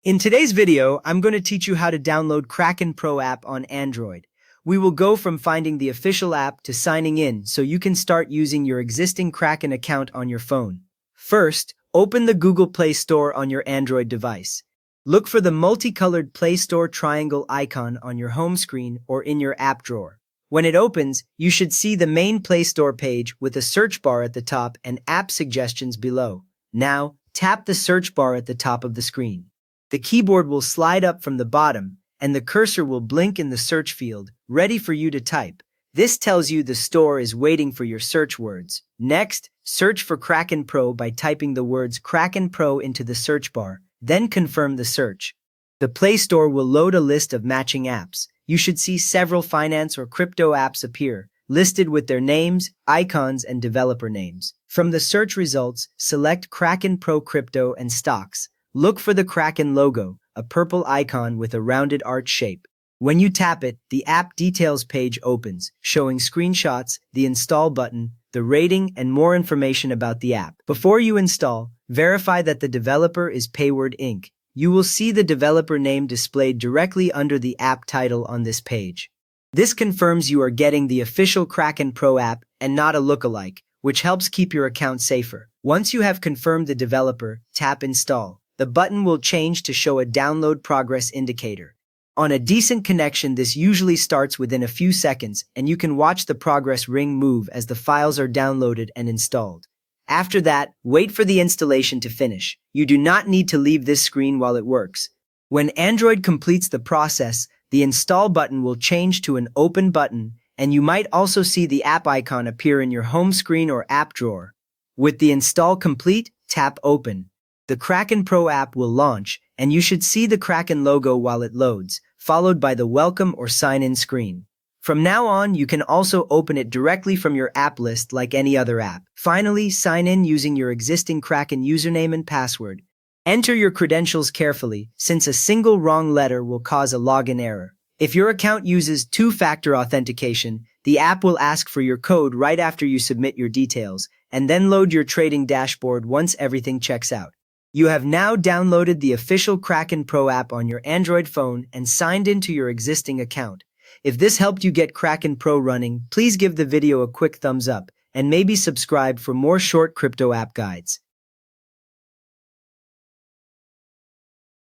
In today's video, I'm going to teach you how to download Kraken Pro app on Android. We will go from finding the official app to signing in so you can start using your existing Kraken account on your phone. First, open the Google Play Store on your Android device. Look for the multicolored Play Store triangle icon on your home screen or in your app drawer. When it opens, you should see the main Play Store page with a search bar at the top and app suggestions below. Now, tap the search bar at the top of the screen. The keyboard will slide up from the bottom, and the cursor will blink in the search field, ready for you to type. This tells you the store is waiting for your search words. Next, search for Kraken Pro by typing the words Kraken Pro into the search bar, then confirm the search. The Play Store will load a list of matching apps. You should see several finance or crypto apps appear, listed with their names, icons, and developer names. From the search results, select Kraken Pro Crypto and Stocks. Look for the Kraken logo, a purple icon with a rounded arch shape. When you tap it, the app details page opens, showing screenshots, the install button, the rating, and more information about the app. Before you install, verify that the developer is Payword Inc. You will see the developer name displayed directly under the app title on this page. This confirms you are getting the official Kraken Pro app and not a lookalike, which helps keep your account safer. Once you have confirmed the developer, tap Install. The button will change to show a download progress indicator. On a decent connection, this usually starts within a few seconds, and you can watch the progress ring move as the files are downloaded and installed. After that, wait for the installation to finish. You do not need to leave this screen while it works. When Android completes the process, the install button will change to an open button, and you might also see the app icon appear in your home screen or app drawer. With the install complete, tap Open. The Kraken Pro app will launch, and you should see the Kraken logo while it loads, followed by the welcome or sign-in screen. From now on, you can also open it directly from your app list like any other app. Finally, sign in using your existing Kraken username and password. Enter your credentials carefully, since a single wrong letter will cause a login error. If your account uses two-factor authentication, the app will ask for your code right after you submit your details, and then load your trading dashboard once everything checks out. You have now downloaded the official Kraken Pro app on your Android phone and signed into your existing account. If this helped you get Kraken Pro running, please give the video a quick thumbs up and maybe subscribe for more short crypto app guides.